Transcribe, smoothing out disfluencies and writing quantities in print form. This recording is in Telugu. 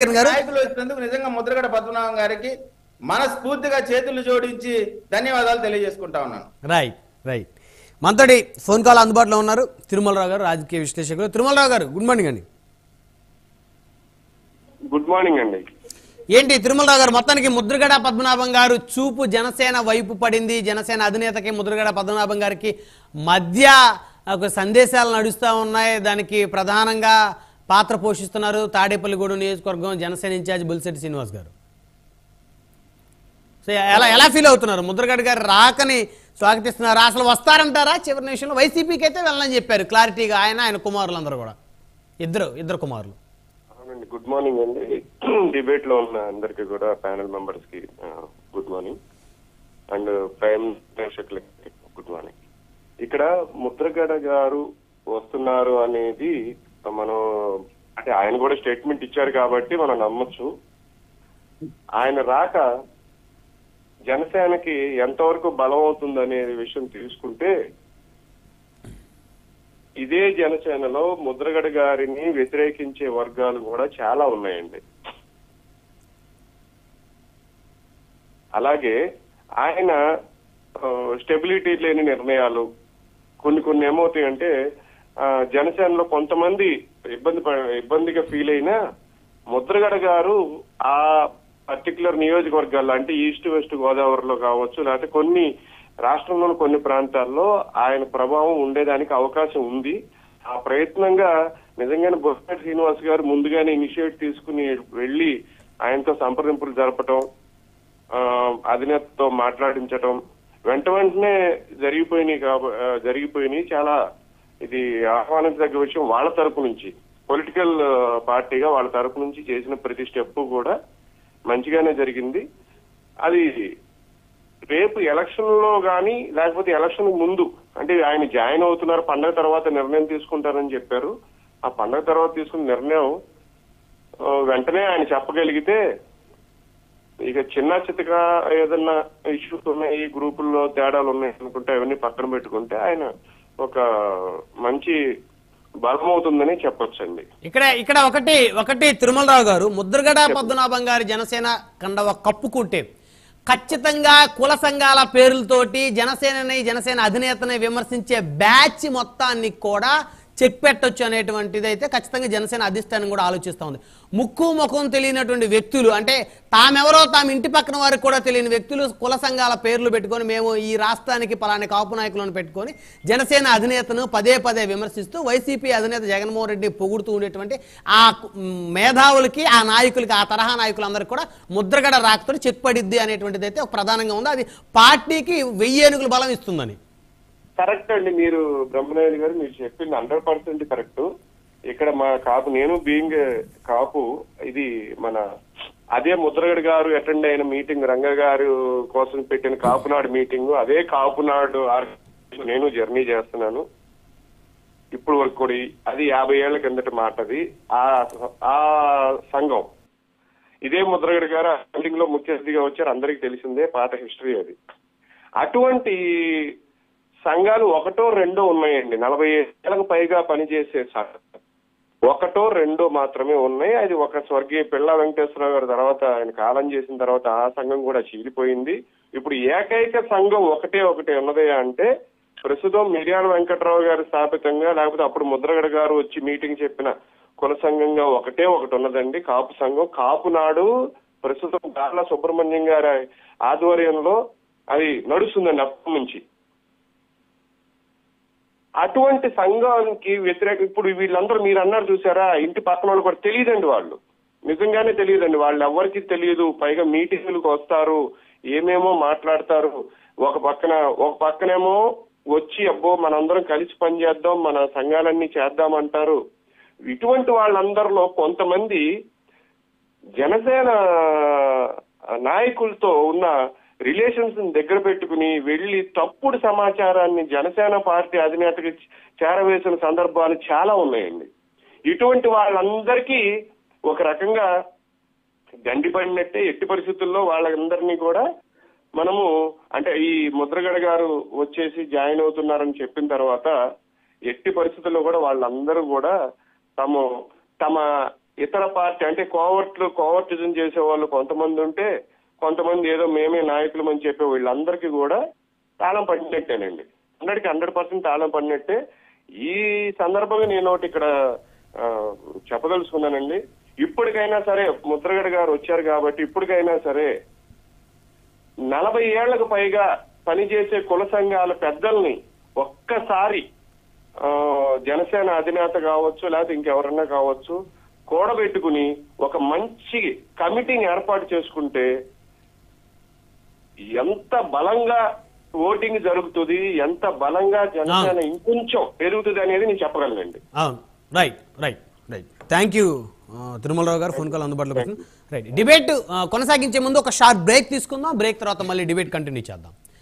నాయకులు వచ్చినందుకు నిజంగా ముద్రగడ పద్మనాభం గారికి మనస్ఫూర్తిగా చేతులు జోడించి ధన్యవాదాలు తెలియజేసుకుంటా ఉన్నాను. రైట్ రైట్ మనతోటి ఫోన్ కాల్ అందుబాటులో ఉన్నారు తిరుమలరావు గారు, రాజకీయ విశ్లేషకులు. తిరుమలరావు గారు, గుడ్ మార్నింగ్ అండి. గుడ్ మార్నింగ్ అండి. ఏంటి తిరుమలరావు గారు, మొత్తానికి ముద్రగడ పద్మనాభం గారు చూపు జనసేన వైపు పడింది. జనసేన అధినేతకి ముద్రగడ పద్మనాభం గారికి మధ్య ఒక సందేశాలు నడుస్తూ ఉన్నాయి. దానికి ప్రధానంగా పాత్ర పోషిస్తున్నారు తాడేపల్లిగూడెం నియోజకవర్గం జనసేన ఇన్ఛార్జ్ బుల్శెట్టి శ్రీనివాస్ గారు. సో ఎలా ఫీల్ అవుతున్నారు? ముద్రగడ గారు రాకని స్వాగతిస్తున్నారు. అసలు వస్తారంటారా? చివరి నిమిషంలో వైసీపీకి అయితే వెళ్ళని చెప్పారు క్లారిటీగా, ఆయన కుమారులు అందరూ కూడా, ఇద్దరు కుమారులు. అవునండి, గుడ్ మార్నింగ్ అండి. డిబేట్ లో ఉన్న అందరికి కూడా, ప్యానెల్ మెంబర్స్ కి గుడ్ మార్నింగ్ అండ్ ప్రైమ్ ప్రేక్షకులకి గుడ్ మార్నింగ్. ఇక్కడ ముద్రగడ గారు వస్తున్నారు అనేది మనం, అంటే ఆయన కూడా స్టేట్మెంట్ ఇచ్చారు కాబట్టి మనం నమ్మొచ్చు. ఆయన రాక జనసేనకి ఎంతవరకు బలం అవుతుంది అనే విషయం తీసుకుంటే, ఇదే జనసేనలో ముద్రగడ గారిని వ్యతిరేకించే వర్గాలు కూడా చాలా ఉన్నాయండి. అలాగే ఆయన స్టెబిలిటీ లేని నిర్ణయాలు కొన్ని ఏమవుతాయంటే, జనసేనలో కొంతమంది ఇబ్బందిగా ఫీల్ అయినా ముద్రగడ గారు ఆ పర్టికులర్ నియోజకవర్గాల్లో, అంటే ఈస్ట్ వెస్ట్ గోదావరిలో కావచ్చు, లేకపోతే కొన్ని రాష్ట్రంలోని కొన్ని ప్రాంతాల్లో ఆయన ప్రభావం ఉండేదానికి అవకాశం ఉంది. ఆ ప్రయత్నంగా నిజంగానే బొత్స శ్రీనివాస్ గారు ముందుగానే ఇనిషియేట్ తీసుకుని వెళ్లి ఆయనతో సంప్రదింపులు జరపటం, అధినేతతో మాట్లాడించటం వెంటనే జరిగిపోయినాయి. చాలా ఇది ఆహ్వానించదగ్గ విషయం. వాళ్ళ తరపు నుంచి, పొలిటికల్ పార్టీగా వాళ్ళ తరపు నుంచి చేసిన ప్రతి స్టెప్ కూడా మంచిగానే జరిగింది. అది రేపు ఎలక్షన్ లో గాని లేకపోతే ఎలక్షన్ ముందు, అంటే ఆయన జాయిన్ అవుతున్నారు, పండగ తర్వాత నిర్ణయం తీసుకుంటారని చెప్పారు. ఆ పండగ తర్వాత తీసుకున్న నిర్ణయం వెంటనే ఆయన చెప్పగలిగితే, ఇక చిన్న చిత్తగా ఏదన్నా ఇష్యూస్ ఉన్నాయి, గ్రూపుల్లో తేడాలు ఉన్నాయి అనుకుంటే అవన్నీ పక్కన పెట్టుకుంటే ఆయన ఒక మంచి బలం అవుతుందని చెప్పొచ్చండి. ఇక్కడ ఒకటి తిరుమలరావు గారు, ముద్రగడ పద్మనాభం గారి జనసేన కండవ కప్పుకుంటే ఖచ్చితంగా కుల సంఘాల పేర్లతోటి జనసేన అధినేతని విమర్శించే బ్యాచ్ మొత్తాన్ని కూడా చెక్ పెట్టొచ్చు అనేటువంటిది అయితే ఖచ్చితంగా జనసేన అధిష్టానం కూడా ఆలోచిస్తూ ఉంది. ముక్కు ముఖం తెలియనటువంటి వ్యక్తులు, అంటే తామెవరో తాము ఇంటి పక్కన వారికి కూడా తెలియని వ్యక్తులు కుల సంఘాల పేర్లు పెట్టుకొని, మేము ఈ రాష్ట్రానికి పలాని కాపు నాయకులను పెట్టుకొని జనసేన అధినేతను పదే విమర్శిస్తూ వైసీపీ అధినేత జగన్మోహన్ రెడ్డిని పొగుడుతూ ఉండేటువంటి ఆ మేధావులకి, ఆ నాయకులకి, ఆ తరహా నాయకులందరికీ కూడా ముద్రగడ రాకతో చెక్ పడిద్ది అనేటువంటిది అయితే ఒక ప్రధానంగా ఉంది. అది పార్టీకి 1000 ఏనుగులు బలం ఇస్తుందని. కరెక్ట్ అండి, మీరు బ్రహ్మనాయుడు గారు మీరు చెప్పింది 100% కరెక్ట్. ఇక్కడ మా కాపు, నేను బీయింగ్ కాపు, ఇది మన అదే ముద్రగడ గారు అటెండ్ అయిన మీటింగ్, రంగ గారు కోసం పెట్టిన కాపునాడు మీటింగ్, అదే కాపునాడు నేను జర్నీ చేస్తున్నాను ఇప్పుడు వరకు కూడా. అది 50 ఏళ్ల కిందట మాటది. ఆ సంఘం ఇదే ముద్రగడ గారు మీటింగ్ లో ముఖ్య అతిథిగా వచ్చారు, అందరికి తెలిసిందే, పాత హిస్టరీ అది. అటువంటి సంఘాలు 1, 2 ఉన్నాయండి. 40 ఏళ్లకు పైగా పనిచేసే సంఘం 1, 2 మాత్రమే ఉన్నాయి. అది ఒక స్వర్గీయ పిళ్ళ వెంకటేశ్వరరావు గారి తర్వాత, ఆయన కాలం చేసిన తర్వాత ఆ సంఘం కూడా చీలిపోయింది. ఇప్పుడు ఏకైక సంఘం ఒకటే ఉన్నదయ్యా అంటే, ప్రస్తుతం మిర్యాల వెంకటరావు గారి స్థాపితంగా, లేకపోతే అప్పుడు ముద్రగడ గారు వచ్చి మీటింగ్ చెప్పిన కుల సంఘంగా ఒకటి ఉన్నదండి, కాపు సంఘం. కాపు నాడు ప్రస్తుతం గార్ల సుబ్రహ్మణ్యం గారి ఆధ్వర్యంలో అది నడుస్తుందండి అప్పటి నుంచి. అటువంటి సంఘానికి వ్యతిరేక, ఇప్పుడు వీళ్ళందరూ మీరు అన్నారు చూసారా, ఇంటి పక్కన వాళ్ళు కూడా తెలియదండి, వాళ్ళు నిజంగానే తెలియదండి, వాళ్ళు ఎవరికి తెలియదు. పైగా మీటింగులకు వస్తారు, ఏమేమో మాట్లాడతారు. ఒక పక్కనేమో వచ్చి అబ్బో మనందరం కలిసి పనిచేద్దాం, మన సంఘాలన్నీ చేద్దామంటారు. ఇటువంటి వాళ్ళందరిలో కొంతమంది జనసేన నాయకులతో ఉన్న రిలేషన్స్ దగ్గర పెట్టుకుని వెళ్లి తప్పుడు సమాచారాన్ని జనసేన పార్టీ అధినేతకి చేరవేసిన సందర్భాలు చాలా ఉన్నాయండి. ఇటువంటి వాళ్ళందరికీ ఒక రకంగా గండిపడినట్టే. ఎట్టి పరిస్థితుల్లో వాళ్ళందరినీ కూడా మనము, అంటే ఈ ముద్రగడ గారు వచ్చేసి జాయిన్ అవుతున్నారని చెప్పిన తర్వాత ఎట్టి పరిస్థితుల్లో కూడా వాళ్ళందరూ కూడా తమ ఇతర పార్టీ అంటే కోవర్టిజం చేసే వాళ్ళు కొంతమంది ఉంటే, కొంతమంది ఏదో మేమే నాయకులు అని చెప్పే వీళ్ళందరికీ కూడా తాళం పడినట్టేనండి. 100% తాళం పడినట్టే. ఈ సందర్భంగా నేను ఒకటి ఇక్కడ చెప్పదలుచుకున్నానండి. ఇప్పటికైనా సరే ముద్రగడ గారు వచ్చారు కాబట్టి ఇప్పటికైనా సరే 40 ఏళ్లకు పైగా పనిచేసే కుల సంఘాల పెద్దల్ని ఒక్కసారి జనసేన అధినేత కావచ్చు, లేకపోతే ఇంకెవరన్నా కావచ్చు, కూడబెట్టుకుని ఒక మంచి కమిటీని ఏర్పాటు చేసుకుంటే ఎంత బలంగా ఓటింగ్ జరుగుతుంది, ఎంత బలంగా జనసేన ఇంకొంచెం పెరుగుతుంది అనేది నేను చెప్పగలనండి. అవును, right right right. Thank you Tirumalarao garu, phone call అందుబాటులో పెట్టిన. రైట్, డిబేట్ కొనసాగించే ముందు ఒక షార్ట్ బ్రేక్ తీసుకుందాం. బ్రేక్ తర్వాత మళ్ళీ డిబేట్ కంటిన్యూ చేద్దాం.